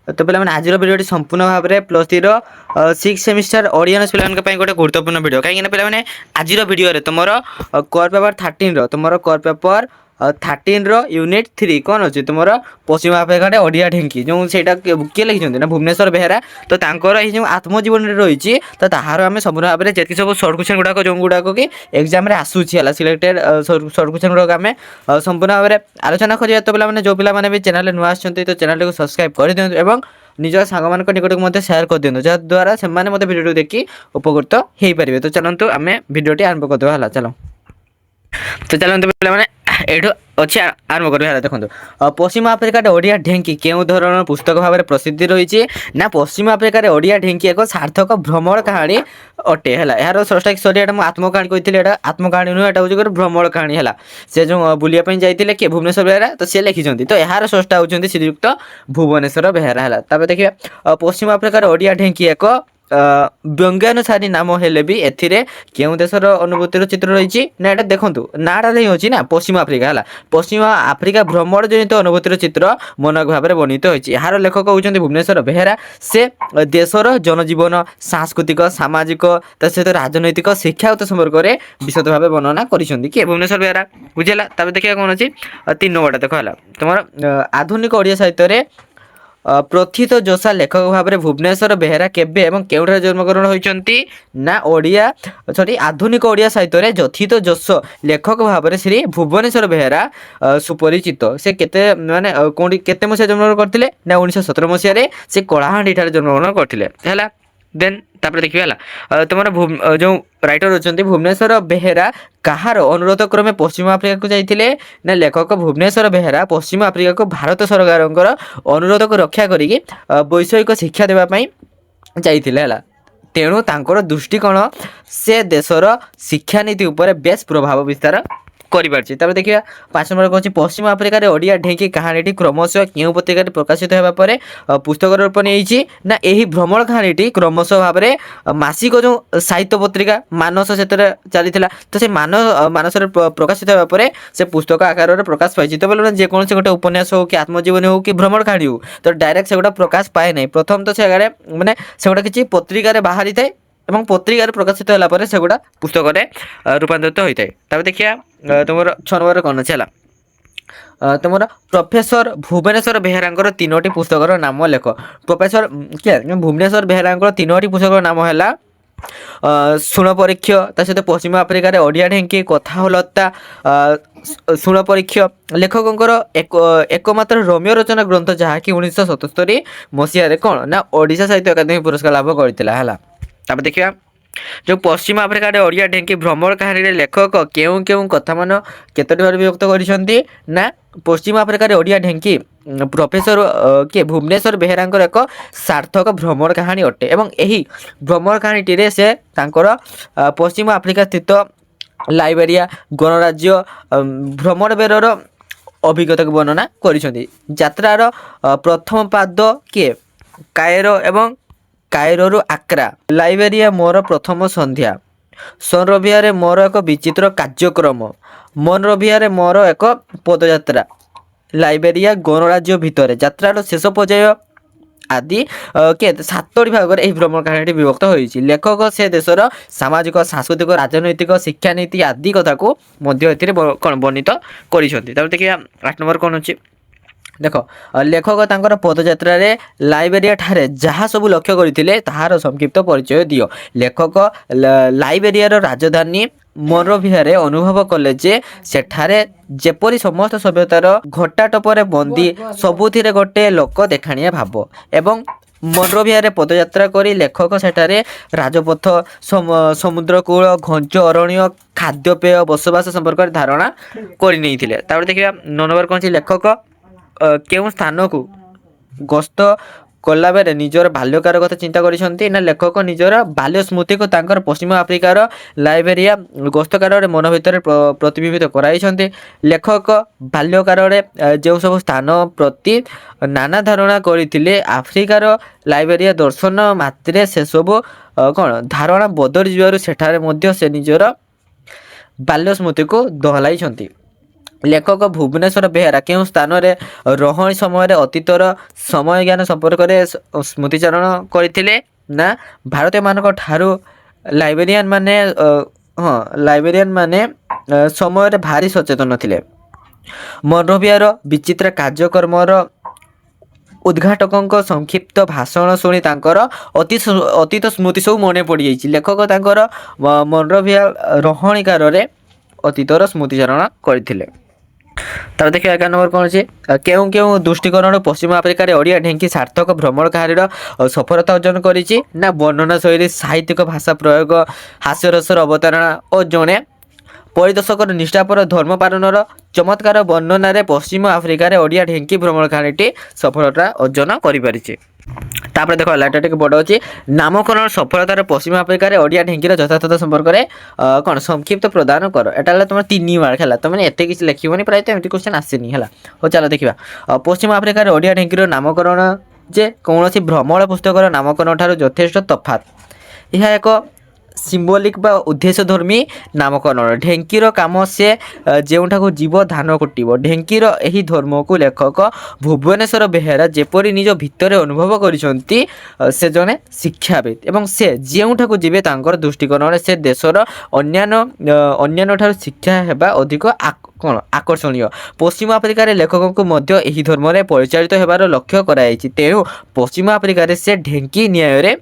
तो पे आज भिडियो संपूर्ण भाव में +3 सिक्स सेमिस्टर ऑडियंस पे गोटे गुरुत्वपूर्ण भिडियो कहीं पे आज भिडियो तुम कोर पेपर 13 तुम कोर पेपर 13 यूनिट 3 कौन अच्छी तुम पश्चिम आफ्रिका ओडिया ढेंकी जो सहीटा किए लिखिं ना भुवनेश्वर बेहेरा तो जो आत्मजीवन रही तो तार आम संपूर्ण भाव में जी सब सर्ट क्वेश्चन गुड़ाक जो गुड़ाक कि एग्जाम आसूला सिलेक्टेड सर्ट क्वेश्चन गुड़ाक आम संपूर्ण भाव में आलोचना करिए तो पे जो पे भी चैनल नुआ आसछन्ति तो चैनल को सब्सक्राइब कर दियंतु एवं निज सांग मान निकट को मत शेयर कर दियंतु जहाद्वारा से मत भिडियो देखि उपकृत हो पारे। तो चलतु आम भिडियोटी आरंभ करदेवा चलो तो चलते पे एठू अच्छे आरंभ करा देखो पश्चिम आफ्रिका ओडिया ढेंकी क्यों धरण पुस्तक भाव में प्रसिद्धि रही ना पश्चिम आफ्रिका ओडिया ढेंकी एक सार्थक भ्रमण कहानी अटे है यार स्रष्टा सरी एटा आत्मकाहानी कही आत्मकाहानी नुह एटा हूँ भ्रमण कहानी है से जो बुलापी जाइए किए भुवनेश्वर बेहेरा तो सी लिखिं तो यार स्रष्टा होती श्रीयुक्त भुवनेश्वर बेहेरा है। देखिए पश्चिम आफ्रिका ओडिया ढेंकी एक व्यंग्यानुसारी नाम हेले भी एथिरे केउं देशर अनुभूतिर चित्र रही ना एटा देखूँ नाटा ही अच्छी ना पश्चिम आफ्रिका है पश्चिम आफ्रिका भ्रमण जनित अनुभूतिर चित्र मनक भाव में वर्णित होती यार लेखक होती भुवनेश्वर बेहेरा से देशर जनजीवन सांस्कृतिक सामाजिक सहित राजनैतिक शिक्षागत संपर्क में विशद भाव वर्णना कर भुवनेश्वर बेहेरा बुझेगा। देखिए कौन अच्छी 3 नंबर देख है तुम आधुनिक ओडिया साहित्य प्रथित जोशा लेखक भाव में भुवनेश्वर बेहेरा केबे एवं केउठारे जन्मग्रहण होइचंती ना ओडिया सॉरी आधुनिक ओडिया साहित्य जथित जोश लेखक भाव में श्री भुवनेश्वर बेहेरा सुपरिचित से केते माने कोडी केते मसिया जन्मग्रहण करथिले ना 1917 मसिया रे से कलाहांडी ठारे जन्मग्रहण करथिले हैला। देन तापर देखिए तुम जो राइटर अच्छा भुवनेश्वर बेहेरा कहार अनुरोध क्रमे पश्चिम आफ्रिका को जाइए ना लेखक भुवनेश्वर बेहेरा पश्चिम आफ्रिका को भारत सरकार अनुरोध को रक्षा करी वैषयिक शिक्षा देवाई जाइए तेणु तांकर दृष्टिकोण से देशर शिक्षानीति उपर बेस प्रभाव विस्तार करिपारछि। तब देखिए 5 नंबर कहछि पश्चिम आफ्रिका ओडिया ढेंकी कहानीटी क्रमशः केउं पत्रिका प्रकाशित होगा पर पुस्तक रूप नहीं ना यही भ्रमण कहानीटी क्रमशः भाव में मासिक जो साहित्य पत्रिका मानस से चली तो से मानस प्रकाशित होगा पर से पुस्तक आकार में प्रकाश पाई तो बोले जेकोसी गोटे उपन्यास हो कि आत्मजीवनी हो कि भ्रमण कहानी हो तो डायरेक्ट से गोटा प्रकाश पाए ना प्रथम तो से माने से गोटा किसी पत्रिकार बाहरी थाए एवं पत्रिकार प्रकाशित होला से गुड़ा पुस्तक रूपांतरित होता है। तब देखिए तुम 6 नंबर कौन अच्छे तुम प्रोफेसर भुवनेश्वर बेहेरा 3टी पुस्तक नाम लेख प्रोफेसर क्या भुवनेश्वर बेहेरा 3टी पुस्तक नाम है शुण परीक्ष सहित पश्चिम आफ्रिकार ओडिया ढेंकी कथा लता शुण परीक्ष लेखकर एकमात्र रोमियो रचना ग्रंथ जहाँकि 1977 मसीह कौन ना ओडिशा साहित्य अकादेमी पुरस्कार लाभ करता। तब देखिए जो पश्चिम आफ्रिका ओडिया ढेंकी भ्रमण कहानी लेखक केउं केउं कथा मान केतोटी भाव व्यक्त करिसंती ना पश्चिम आफ्रिका ओडिया ढेंकी प्रोफेसर किए भुवनेश्वर बेहेरा एक सार्थक भ्रमण कहानी अटे एवं यही भ्रमण कहानी से तांकर पश्चिम आफ्रिका स्थित लाइबेरिया गणराज्य भ्रमण बेरर अभिज्ञता को वर्णना करिसंती। यात्रार प्रथम पाद किए कायरो एवं कायरोरु आक्रा लाइबेरिया मोर प्रथम संध्या सनरविया मोर एक विचित्र कार्यक्रम मनरविया मोर एक पदयात्रा लाइबेरिया गणराज्य भितर यात्रार शेष पर्याय आदि के 7टी भाग में भ्रमण कहानी विभक्त होती लेखक से देशर सामाजिक सांस्कृतिक राजनैतिक शिक्षानीति आदि कथा को कौन वर्णित कर। देखिए 8 नंबर कौन अच्छी देख लेखक तांकर पदयात्रा रे लाइबेरिया ठारे जहाँ सब लक्ष्य करते ताहार संक्षिप्त परिचय दियो लेखक लाइबेरिया राजधानी मनरविया रे अनुभव कले जे सेठारे जेपरी समस्त सभ्यतार घटा टपरे बंदी सबुथिरे गोटे लोक देखाणिया भाव एवं मनरविया रे पदयात्रा करी लेखक सेठारे राजपथ समुद्रकूल घंच अरण्य खाद्यपेय बसवास संपर्क धारणा करनी। देखिए 9 नंबर कौन लेखक केउं स्थान को गस्त कला बेले निजर बाल्यकार कथा चिंता करिसंती ना लेखक निजर बाल्य स्मृति को तांकर पश्चिम आफ्रिकार लाइबेरिया गस्तकार मन भितर प्रतिबिंबित कराइछंती लेखक बाल्यकार जो सब स्थान प्रति नाना धारणा करथिले आफ्रिकार लाइबेरिया दर्शन मात्रे से सब कौन धारणा बदली जीवारु सेठारे मध्य से निजर बाल्य स्मृति को दोहलाइछंती। ଲେଖକ ଭୁବନେଶ୍ୱର ବେହେରା କେଉଁ ସ୍ଥାନରେ ରହଣି ସମୟରେ ଅତୀତର ସମୟ ଜ୍ଞାନ ସମ୍ପର୍କରେ ସ୍ମୃତିଚାରଣ କରିଥିଲେ? ନା ଭାରତୀୟମାନଙ୍କ ଠାରୁ ଲାଇବ୍ରେରିଆନ ମାନେ ଲାଇବ୍ରେରିଆନ ମାନେ ସମୟରେ ଭାରି ସଚେତନ ଥିଲେ। ମନୋଭିଆର ବିଚିତ୍ର କାର୍ଯ୍ୟକ୍ରମର ଉଦ୍ଘାଟକଙ୍କ ସଂକ୍ଷିପ୍ତ ଭାଷଣ ଶୁଣି ତାଙ୍କର ଅତୀତ ସ୍ମୃତି ସବୁ ମନେ ପଡ଼ିଯାଇଛି। ଲେଖକ ତାଙ୍କର ମନୋଭିଆ ରହଣିକାରରେ ଅତୀତର ସ୍ମୃତିଚାରଣ କରିଥିଲେ। ତାପରେ ଦେଖିବା 11 ନମ୍ବର କ'ଣ ଅଛି, କେଉଁ କେଉଁ ଦୃଷ୍ଟିକୋଣରୁ ପଶ୍ଚିମ ଆଫ୍ରିକାରେ ଓଡ଼ିଆ ଢେଙ୍କି ସାର୍ଥକ ଭ୍ରମଣ କାହାଣୀର ସଫଳତା ଅର୍ଜନ କରିଛି? ନା ବର୍ଣ୍ଣନା ଶୈଳୀ, ସାହିତ୍ୟିକ ଭାଷା ପ୍ରୟୋଗ, ହାସ୍ୟରସର ଅବତାରଣା ଓ ଜଣେ ପରିଦର୍ଶକର ନିଷ୍ଠାପର ଧର୍ମ ପାଳନର ଚମତ୍କାର ବର୍ଣ୍ଣନାରେ ପଶ୍ଚିମ ଆଫ୍ରିକାରେ ଓଡ଼ିଆ ଢେଙ୍କି ଭ୍ରମଣ କାହାଣୀଟି ସଫଳତା ଅର୍ଜନ କରିପାରିଛି। ତାପରେ ଦେଖ ଲାଇଟା ଟିକେ ବଡ଼ ଅଛି, ନାମକରଣ ସଫଳତାର ପଶ୍ଚିମ ଆଫ୍ରିକାରେ ଓଡ଼ିଆ ଢେଙ୍କିର ଯଥାର୍ଥତା ସମ୍ପର୍କରେ କ'ଣ ସଂକ୍ଷିପ୍ତ ପ୍ରଦାନ କର। ଏଟା ହେଲା ତୁମର 3 ମାର୍କ ହେଲା, ତୁମେ ଏତେ କିଛି ଲେଖିବନି, ପ୍ରାୟତଃ ଏମିତି କ୍ୱେଶ୍ଚନ୍ ଆସିନି ହେଲା। ହଉ ଚାଲ ଦେଖିବା ପଶ୍ଚିମ ଆଫ୍ରିକାରେ ଓଡ଼ିଆ ଢେଙ୍କିର ନାମକରଣ ଯେ କୌଣସି ଭ୍ରମଣ ପୁସ୍ତକର ନାମକରଣ ଠାରୁ ଯଥେଷ୍ଟ ତଫାତ୍। ଏହା ଏକ ସିମ୍ବୋଲିକ୍ ବା ଉଦ୍ଦେଶ୍ୟଧର୍ମୀ ନାମକରଣ। ଢେଙ୍କିର କାମ ସେ ଯେଉଁଠାକୁ ଯିବ ଧାନ କୁଟିବ। ଢେଙ୍କିର ଏହି ଧର୍ମକୁ ଲେଖକ ଭୁବନେଶ୍ୱର ବେହେରା ଯେପରି ନିଜ ଭିତରେ ଅନୁଭବ କରିଛନ୍ତି, ସେ ଜଣେ ଶିକ୍ଷାବିତ୍ ଏବଂ ସେ ଯେଉଁଠାକୁ ଯିବେ ତାଙ୍କର ଦୃଷ୍ଟିକୋଣରେ ସେ ଦେଶର ଅନ୍ୟାନ୍ୟ ଠାରୁ ଶିକ୍ଷା ହେବା ଅଧିକ କ'ଣ ଆକର୍ଷଣୀୟ। ପଶ୍ଚିମ ଆଫ୍ରିକାରେ ଲେଖକଙ୍କୁ ମଧ୍ୟ ଏହି ଧର୍ମରେ ପରିଚାଳିତ ହେବାର ଲକ୍ଷ୍ୟ କରାଯାଇଛି। ତେଣୁ ପଶ୍ଚିମ ଆଫ୍ରିକାରେ ସେ ଢେଙ୍କି ନ୍ୟାୟରେ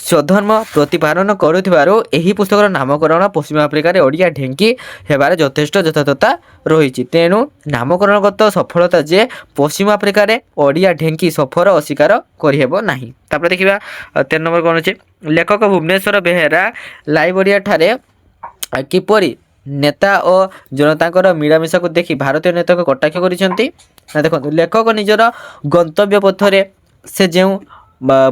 ସ୍ୱଧର୍ମ ପ୍ରତିପାଳନ କରୁଥିବାରୁ ଏହି ପୁସ୍ତକର ନାମକରଣ ପଶ୍ଚିମ ଆଫ୍ରିକାରେ ଓଡ଼ିଆ ଢେଙ୍କି ହେବାରେ ଯଥେଷ୍ଟ ଯଥାର୍ଥତା ରହିଛି। ତେଣୁ ନାମକରଣଗତ ସଫଳତା ଯେ ପଶ୍ଚିମ ଆଫ୍ରିକାରେ ଓଡ଼ିଆ ଢେଙ୍କି ସଫର ଅସ୍ୱୀକାର କରିହେବ ନାହିଁ। ତାପରେ ଦେଖିବା 13 ନମ୍ବର କ'ଣ ଅଛି, ଲେଖକ ଭୁବନେଶ୍ୱର ବେହେରା ଲାଇବେରିଆ ଠାରେ କିପରି ନେତା ଓ ଜନତାଙ୍କର ମିଳାମିଶାକୁ ଦେଖି ଭାରତୀୟ ନେତାଙ୍କୁ କଟାକ୍ଷ କରିଛନ୍ତି? ନା ଦେଖନ୍ତୁ, ଲେଖକ ନିଜର ଗନ୍ତବ୍ୟ ପଥରେ ସେ ଯେଉଁ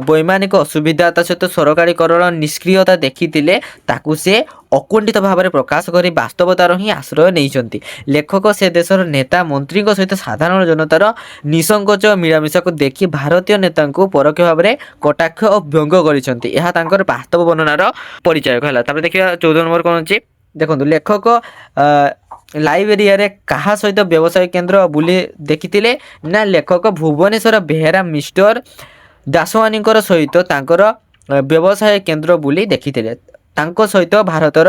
ବୈମାନିକ ଅସୁବିଧା ତା ସହିତ ସରକାରୀକରଣ ନିଷ୍କ୍ରିୟତା ଦେଖିଥିଲେ ତାକୁ ସେ ଅକୁଣ୍ଠିତ ଭାବରେ ପ୍ରକାଶ କରି ବାସ୍ତବତାର ହିଁ ଆଶ୍ରୟ ନେଇଛନ୍ତି। ଲେଖକ ସେ ଦେଶର ନେତା ମନ୍ତ୍ରୀଙ୍କ ସହିତ ସାଧାରଣ ଜନତାର ନିସଙ୍କୋଚ ମିଳାମିଶାକୁ ଦେଖି ଭାରତୀୟ ନେତାଙ୍କୁ ପରୋକ୍ଷ ଭାବରେ କଟାକ୍ଷ ଓ ବ୍ୟଙ୍ଗ କରିଛନ୍ତି। ଏହା ତାଙ୍କର ବାସ୍ତବ ବର୍ଣ୍ଣନାର ପରିଚାୟକ ହେଲା। ତାପରେ ଦେଖିବା 14 ନମ୍ବର କ'ଣ ଅଛି, ଦେଖନ୍ତୁ ଲେଖକ ଲାଇବେରିଆରେ କାହା ସହିତ ବ୍ୟବସାୟ କେନ୍ଦ୍ର ବୁଲି ଦେଖିଥିଲେ? ନା ଲେଖକ ଭୁବନେଶ୍ୱର ବେହେରା ମିଷ୍ଟର ଦାସୱାନୀଙ୍କର ସହିତ ତାଙ୍କର ବ୍ୟବସାୟ କେନ୍ଦ୍ର ବୁଲି ଦେଖିଥିଲେ। ତାଙ୍କ ସହିତ ଭାରତର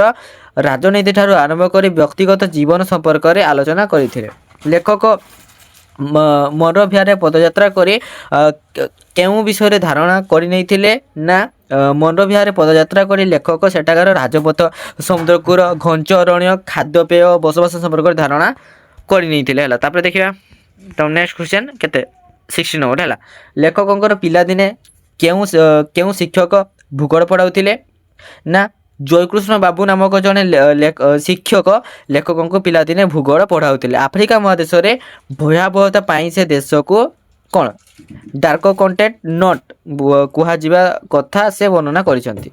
ରାଜନୀତି ଠାରୁ ଆରମ୍ଭ କରି ବ୍ୟକ୍ତିଗତ ଜୀବନ ସମ୍ପର୍କରେ ଆଲୋଚନା କରିଥିଲେ। ଲେଖକ ମନୋଭିଆରେ ପଦଯାତ୍ରା କରି କେଉଁ ବିଷୟରେ ଧାରଣା କରିନେଇଥିଲେ? ନା ମନୋଭିଆରେ ପଦଯାତ୍ରା କରି ଲେଖକ ସେଠାକାର ରାଜପଥ, ସମୁଦ୍ରକୂଳ, ଘଞ୍ଚ ଅରଣ୍ୟ, ଖାଦ୍ୟପେୟ, ବସବାସ ସମ୍ପର୍କରେ ଧାରଣା କରିନେଇଥିଲେ ହେଲା। ତାପରେ ଦେଖିବା ତ ନେକ୍ସଟ କ୍ୱେଶ୍ଚନ୍ କେତେ 16 ନମ୍ବର ହେଲା, ଲେଖକଙ୍କର ପିଲାଦିନେ କେଉଁ ଶିକ୍ଷକ ଭୂଗୋଳ ପଢ଼ାଉଥିଲେ? ନା ଜୟକୃଷ୍ଣ ବାବୁ ନାମକ ଜଣେ ଶିକ୍ଷକ ଲେଖକଙ୍କୁ ପିଲାଦିନେ ଭୂଗୋଳ ପଢ଼ାଉଥିଲେ। ଆଫ୍ରିକା ମହାଦେଶରେ ଭୟାବହତା ପାଇଁ ସେ ଦେଶକୁ କ'ଣ ଡାର୍କ କଣ୍ଟେଣ୍ଟ ନଟ୍ କୁହାଯିବା କଥା ସେ ବର୍ଣ୍ଣନା କରିଛନ୍ତି।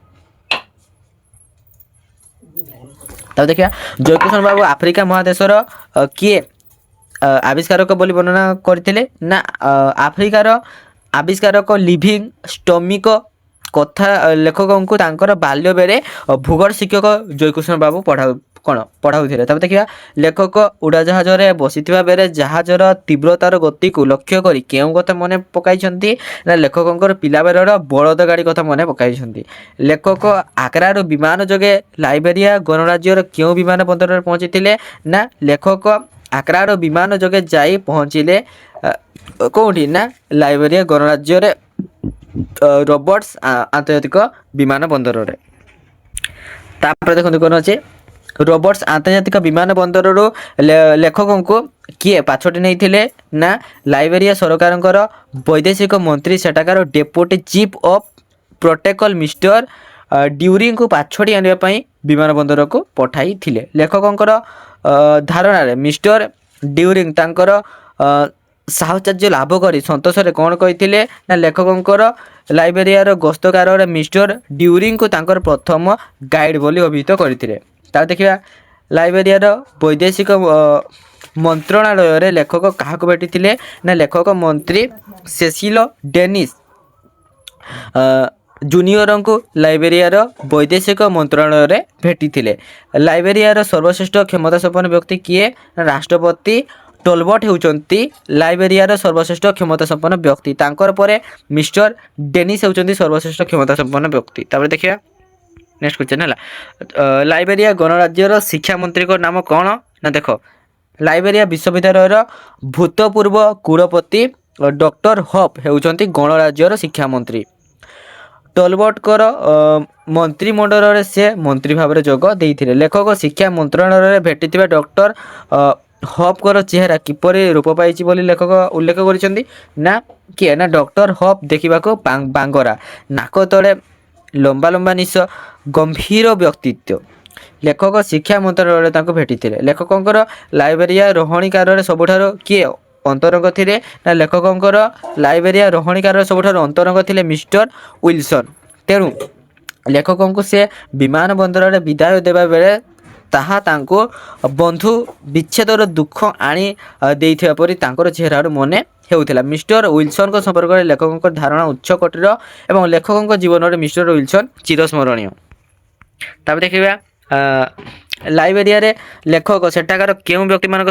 ତାପରେ ଦେଖିବା ଜୟକୃଷ୍ଣ ବାବୁ ଆଫ୍ରିକା ମହାଦେଶର କିଏ ଆବିଷ୍କାରକ ବୋଲି ବର୍ଣ୍ଣନା କରିଥିଲେ? ନା ଆଫ୍ରିକାର ଆବିଷ୍କାରକ ଲିଭିଂ ଷ୍ଟମିକ କଥା ଲେଖକଙ୍କୁ ତାଙ୍କର ବାଲ୍ୟ ବେଳେ ଭୂଗୋଳ ଶିକ୍ଷକ ଜୟକୃଷ୍ଣ ବାବୁ ପଢ଼ାଉଥିଲେ। ତାପରେ ଦେଖିବା ଲେଖକ ଉଡ଼ାଜାହାଜରେ ବସିଥିବା ବେଳେ ଜାହାଜର ତୀବ୍ରତାର ଗତିକୁ ଲକ୍ଷ୍ୟ କରି କେଉଁ କଥା ମନେ ପକାଇଛନ୍ତି? ନା ଲେଖକଙ୍କର ପିଲାବେଳର ବଳଦ ଗାଡ଼ି କଥା ମନେ ପକାଇଛନ୍ତି। ଲେଖକ ଆଗ୍ରାରୁ ବିମାନ ଯୋଗେ ଲାଇବେରିଆ ଗଣରାଜ୍ୟର କେଉଁ ବିମାନ ବନ୍ଦରରେ ପହଞ୍ଚିଥିଲେ? ନା ଲେଖକ ଆଗ୍ରାର ବିମାନ ଯୋଗେ ଯାଇ ପହଞ୍ଚିଲେ କେଉଁଠି? ନା ଲାଇବେରିଆ ଗଣରାଜ୍ୟରେ ରବର୍ଟସ୍ ଆନ୍ତର୍ଜାତିକ ବିମାନ ବନ୍ଦରରେ। ତାପରେ ଦେଖନ୍ତୁ କ'ଣ ଅଛି, ରବର୍ଟସ୍ ଆନ୍ତର୍ଜାତିକ ବିମାନ ବନ୍ଦରରୁ ଲେଖକଙ୍କୁ କିଏ ପାଛୋଟି ନେଇଥିଲେ? ନା ଲାଇବେରିଆ ସରକାରଙ୍କର ବୈଦେଶିକ ମନ୍ତ୍ରୀ ସେଠାକାର deputy chief of protocol mister ଡ୍ୟୁରିଙ୍କୁ ପାଛୋଟି ଆଣିବା ପାଇଁ ବିମାନ ବନ୍ଦରକୁ ପଠାଇଥିଲେ। ଲେଖକଙ୍କର ଧାରଣାରେ ମିଷ୍ଟର ଡ୍ୟୁରିଂ ତାଙ୍କର ସାହଚର୍ଯ୍ୟ ଲାଭ କରି ସନ୍ତୋଷରେ କ'ଣ କହିଥିଲେ? ନା ଲେଖକଙ୍କର ଲାଇବେରିଆର ଗସ୍ତକାଳରେ ମିଷ୍ଟର ଡ୍ୟୁରିଙ୍କୁ ତାଙ୍କର ପ୍ରଥମ ଗାଇଡ଼ ବୋଲି ଅଭିହିତ କରିଥିଲେ। ତାପରେ ଦେଖିବା ଲାଇବେରିଆର ବୈଦେଶିକ ମନ୍ତ୍ରଣାଳୟରେ ଲେଖକ କାହାକୁ ଭେଟିଥିଲେ? ନା ଲେଖକ ମନ୍ତ୍ରୀ ସେସିଲ ଡେନିସ୍ ଜୁନିୟରଙ୍କୁ ଲାଇବେରିଆର ବୈଦେଶିକ ମନ୍ତ୍ରଣାଳୟରେ ଭେଟିଥିଲେ। ଲାଇବେରିଆର ସର୍ବଶ୍ରେଷ୍ଠ କ୍ଷମତାସମ୍ପନ୍ନ ବ୍ୟକ୍ତି କିଏ? ରାଷ୍ଟ୍ରପତି ଟୋଲବଟ୍ ହେଉଛନ୍ତି ଲାଇବେରିଆର ସର୍ବଶ୍ରେଷ୍ଠ କ୍ଷମତାସମ୍ପନ୍ନ ବ୍ୟକ୍ତି। ତାଙ୍କର ପରେ ମିଷ୍ଟର ଡେନିସ୍ ହେଉଛନ୍ତି ସର୍ବଶ୍ରେଷ୍ଠ କ୍ଷମତାସମ୍ପନ୍ନ ବ୍ୟକ୍ତି। ତାପରେ ଦେଖିବା ନେକ୍ସଟ କ୍ୱେଶ୍ଚନ୍ ହେଲା, ଲାଇବେରିଆ ଗଣରାଜ୍ୟର ଶିକ୍ଷାମନ୍ତ୍ରୀଙ୍କ ନାମ କ'ଣ? ନା ଦେଖ, ଲାଇବେରିଆ ବିଶ୍ୱବିଦ୍ୟାଳୟର ଭୂତପୂର୍ବ କୁଳପତି ଡକ୍ଟର ହପ୍ ହେଉଛନ୍ତି ଗଣରାଜ୍ୟର ଶିକ୍ଷାମନ୍ତ୍ରୀ। ଟୋଲବଟ୍ଙ୍କର ମନ୍ତ୍ରିମଣ୍ଡଳରେ ସେ ମନ୍ତ୍ରୀ ଭାବରେ ଯୋଗ ଦେଇଥିଲେ। ଲେଖକ ଶିକ୍ଷା ମନ୍ତ୍ରଣାଳୟରେ ଭେଟିଥିବା ଡକ୍ଟର ହପ୍ଙ୍କର ଚେହେରା କିପରି ରୂପ ପାଇଛି ବୋଲି ଲେଖକ ଉଲ୍ଲେଖ କରିଛନ୍ତି? ନା କିଏ? ନା ଡକ୍ଟର ହପ୍ ଦେଖିବାକୁ ବାଙ୍ଗରା, ନାକ ତଳେ ଲମ୍ବା ଲମ୍ବା ନିଶ, ଗମ୍ଭୀର ବ୍ୟକ୍ତିତ୍ୱ। ଲେଖକ ଶିକ୍ଷା ମନ୍ତ୍ରଣାଳୟରେ ତାଙ୍କୁ ଭେଟିଥିଲେ। ଲେଖକଙ୍କର ଲାଇବେରିଆ ରହଣିକାରରେ ସବୁଠାରୁ କିଏ ଅନ୍ତରଙ୍ଗ ଥିଲେ? ନା ଲେଖକଙ୍କର ଲାଇବେରିଆ ରହଣିକାରରେ ସବୁଠାରୁ ଅନ୍ତରଙ୍ଗ ଥିଲେ ମିଷ୍ଟର ୱିଲସନ୍। ତେଣୁ ଲେଖକଙ୍କୁ ସେ ବିମାନ ବନ୍ଦରରେ ବିଦାୟ ଦେବା ବେଳେ ତାହା ତାଙ୍କୁ ବନ୍ଧୁ ବିଚ୍ଛେଦର ଦୁଃଖ ଆଣି ଦେଇଥିବା ପରି ତାଙ୍କର ଚେହେରାରୁ ମନେ ହେଉଥିଲା। ମିଷ୍ଟର ୱିଲସନଙ୍କ ସମ୍ପର୍କରେ ଲେଖକଙ୍କ ଧାରଣା ଉଚ୍ଚ କୋଟିର ଏବଂ ଲେଖକଙ୍କ ଜୀବନରେ ମିଷ୍ଟର ୱିଲସନ୍ ଚିରସ୍ମରଣୀୟ। ତାପରେ ଦେଖିବା ଲାଇବେରିଆରେ ଲେଖକ ସେଠାକାର କେଉଁ ବ୍ୟକ୍ତିମାନଙ୍କ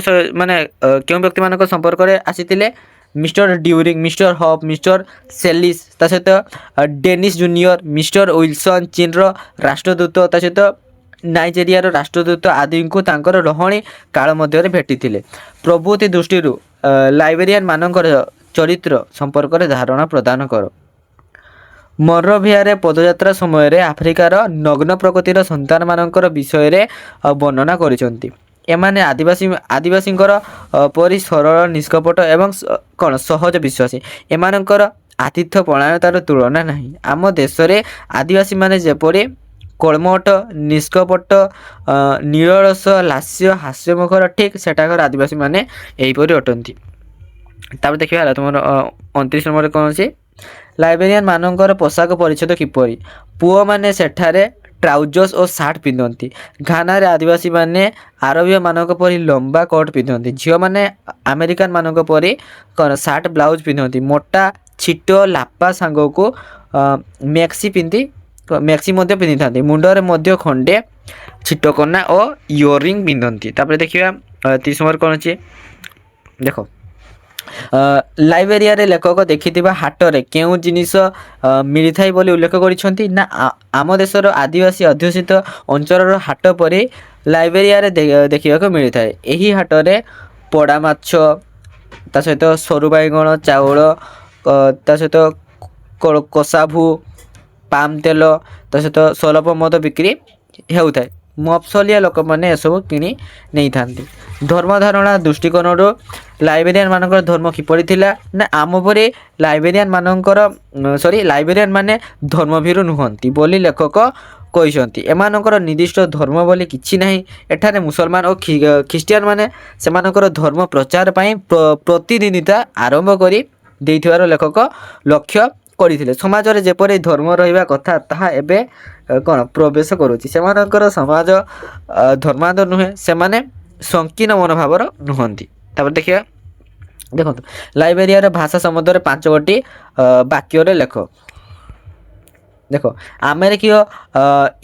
କେଉଁ ବ୍ୟକ୍ତିମାନଙ୍କ ସମ୍ପର୍କରେ ଆସିଥିଲେ? Mister During, mister Hope, mister Selis, ତା ସହିତ ଡେନିସ୍ ଜୁନିୟର, ମିଷ୍ଟର ୱିଲସନ୍ ଚୀନର ରାଷ୍ଟ୍ରଦୂତ, ତା ସହିତ ନାଇଜେରିଆର ରାଷ୍ଟ୍ରଦୂତ ଆଦିଙ୍କୁ ତାଙ୍କର ରହଣି କାଳ ମଧ୍ୟରେ ଭେଟିଥିଲେ। ପ୍ରଭୃତି ଦୃଷ୍ଟିରୁ ଲାଇବେରିଆନ୍ ମାନଙ୍କର ଚରିତ୍ର ସମ୍ପର୍କରେ ଧାରଣା ପ୍ରଦାନ କର। ମନରୋଭିଆରେ ପଦଯାତ୍ରା ସମୟରେ ଆଫ୍ରିକାର ନଗ୍ନ ପ୍ରକୃତିର ସନ୍ତାନମାନଙ୍କର ବିଷୟରେ ବର୍ଣ୍ଣନା କରିଛନ୍ତି। ଏମାନେ ଆଦିବାସୀଙ୍କର ପରି ସରଳ, ନିଷ୍କପଟ ଏବଂ କ'ଣ ସହଜ ବିଶ୍ୱାସୀ। ଏମାନଙ୍କର ଆତିଥ୍ୟ ପରାୟଣତାର ତୁଳନା ନାହିଁ। ଆମ ଦେଶରେ ଆଦିବାସୀମାନେ ଯେପରି କର୍ମଠ, ନିଷ୍କପଟ, ନିରଳସ, ଲାସ୍ୟ, ହାସ୍ୟମୁଖର, ଠିକ୍ ସେଠାକାର ଆଦିବାସୀମାନେ ଏହିପରି ଅଟନ୍ତି। ତାପରେ ଦେଖିବା ହେଲା ତୁମର 29 ନମ୍ବରରେ କ'ଣ ଅଛି? ଲାଇବେରିଆନ୍ ମାନଙ୍କର ପୋଷାକ ପରିଚ୍ଛଦ କିପରି? ପୁଅମାନେ ସେଠାରେ ଟ୍ରାଉଜର୍ସ ଓ ସାର୍ଟ ପିନ୍ଧନ୍ତି। ଘାନାରେ ଆଦିବାସୀମାନେ ଆରବୀୟ ମାନଙ୍କ ପରି ଲମ୍ବା କୋଟ୍ ପିନ୍ଧନ୍ତି। ଝିଅମାନେ ଆମେରିକାନ ମାନଙ୍କ ପରି କ'ଣ ସାର୍ଟ ବ୍ଲାଉଜ ପିନ୍ଧନ୍ତି। ମୋଟା ଛିଟ ଲାପା ସାଙ୍ଗକୁ ମ୍ୟାକ୍ସି ମଧ୍ୟ ପିନ୍ଧିଥାନ୍ତି। ମୁଣ୍ଡରେ ମଧ୍ୟ ଖଣ୍ଡେ ଛିଟକନା ଓ ଇୟରିଂ ପିନ୍ଧନ୍ତି। ତାପରେ ଦେଖିବା 30 ନମ୍ବର କ'ଣ ଅଛି? ଦେଖ, ଲାଇବେରିଆରେ ଲେଖକ ଦେଖିଥିବା ହାଟରେ କେଉଁ ଜିନିଷ ମିଳିଥାଏ ବୋଲି ଉଲ୍ଲେଖ କରିଛନ୍ତି? ନା ଆମ ଦେଶର ଆଦିବାସୀ ଅଧ୍ୟୁଷିତ ଅଞ୍ଚଳର ହାଟ ପରି ଲାଇବେରିଆରେ ଦେଖିବାକୁ ମିଳିଥାଏ। ଏହି ହାଟରେ ପୋଡ଼ା ମାଛ, ତା ସହିତ ସରୁ ବାଇଗଣ, ଚାଉଳ, ତା ସହିତ କସାଭୁ, ପାମ୍ ତେଲ, ତା ସହିତ ସଲପ ମଦ ବିକ୍ରି ହେଉଥାଏ। ମଫସଲିଆ ଲୋକମାନେ ଏସବୁ କିଣି ନେଇଥାନ୍ତି। ଧର୍ମ ଧାରଣା ଦୃଷ୍ଟିକୋଣରୁ ଲାଇବେରିଆନ୍ ମାନଙ୍କର ଧର୍ମ କିପରି ଥିଲା? ନା ଆମ ପରି ଲାଇବେରିଆନ୍ ମାନେ ଧର୍ମଭୀରୁ ନୁହନ୍ତି ବୋଲି ଲେଖକ କହିଛନ୍ତି। ଏମାନଙ୍କର ନିର୍ଦ୍ଦିଷ୍ଟ ଧର୍ମ ବୋଲି କିଛି ନାହିଁ। ଏଠାରେ ମୁସଲମାନ ଓ ଖ୍ରୀଷ୍ଟିଆନ ମାନେ ସେମାନଙ୍କର ଧର୍ମ ପ୍ରଚାର ପାଇଁ ପ୍ରତିଦ୍ୱନ୍ଦିତା ଆରମ୍ଭ କରି ଦେଇଥିବାର ଲେଖକ ଲକ୍ଷ୍ୟ କରିଥିଲେ। ସମାଜରେ ଯେପରି ଧର୍ମ ରହିବା କଥା ତାହା ଏବେ କ'ଣ ପ୍ରବେଶ କରୁଛି। ସେମାନଙ୍କର ସମାଜ ଧର୍ମାନ୍ଧ ନୁହେଁ, ସେମାନେ ସଂକୀର୍ଣ୍ଣ ମନୋଭାବର ନୁହନ୍ତି। ତାପରେ ଦେଖିବା, ଦେଖନ୍ତୁ ଲାଇବେରିଆର ଭାଷା ସମ୍ବନ୍ଧରେ 5ଟି ବାକ୍ୟରେ ଲେଖ। ଦେଖ, ଆମେରିକୀୟ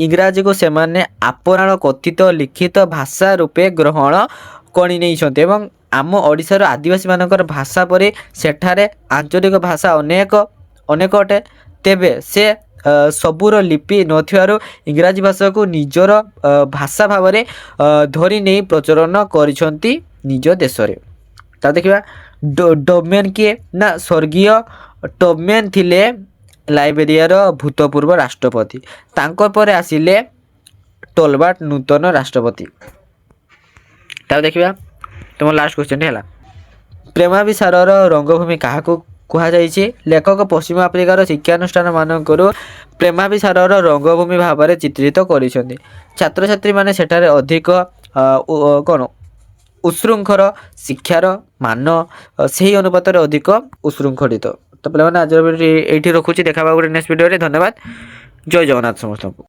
ଇଂରାଜୀକୁ ସେମାନେ ଆପଣାର କଥିତ ଲିଖିତ ଭାଷା ରୂପେ ଗ୍ରହଣ କରିନେଇଛନ୍ତି ଏବଂ ଆମ ଓଡ଼ିଶାର ଆଦିବାସୀମାନଙ୍କର ଭାଷା ପରି ସେଠାରେ ଆଞ୍ଚଳିକ ଭାଷା ଅନେକ ଅଟେ। ତେବେ ସେ ସବୁର ଲିପି ନଥିବାରୁ ଇଂରାଜୀ ଭାଷାକୁ ନିଜର ଭାଷା ଭାବରେ ଧରି ନେଇ ପ୍ରଚଳନ କରିଛନ୍ତି ନିଜ ଦେଶରେ। ତା ଦେଖିବା, ଡୋମେନ୍ କିଏ? ନା ସ୍ୱର୍ଗୀୟ ଟୋମେନ୍ ଥିଲେ ଲାଇବେରିଆର ଭୂତପୂର୍ବ ରାଷ୍ଟ୍ରପତି। ତାଙ୍କ ପରେ ଆସିଲେ ଟୋଲବଟ୍ ନୂତନ ରାଷ୍ଟ୍ରପତି। ତାପରେ ଦେଖିବା ତୁମ ଲାଷ୍ଟ କ୍ୱେଶ୍ଚନଟି ହେଲା, ପ୍ରେମାଭିସାରର ରଙ୍ଗଭୂମି କାହାକୁ କୁହାଯାଇଛି? ଲେଖକ ପଶ୍ଚିମ ଆଫ୍ରିକାର ଶିକ୍ଷାନୁଷ୍ଠାନ ମାନଙ୍କରୁ ପ୍ରେମାଭିସାରର ରଙ୍ଗଭୂମି ଭାବରେ ଚିତ୍ରିତ କରିଛନ୍ତି। ଛାତ୍ରଛାତ୍ରୀମାନେ ସେଠାରେ ଅଧିକ କ'ଣ ଉଶୃଙ୍ଖଳ, ଶିକ୍ଷାର ମାନ ସେହି ଅନୁପାତରେ ଅଧିକ ଉଶୃଙ୍ଖଳିତ। ତ ପିଲାମାନେ ଆଜିର ଭିଡ଼ିଓ ଏଇଠି ରଖୁଛି। ଦେଖା ହେବା ଗୋଟେ ନେକ୍ସଟ ଭିଡ଼ିଓରେ। ଧନ୍ୟବାଦ। ଜୟ ଜଗନ୍ନାଥ ସମସ୍ତଙ୍କୁ।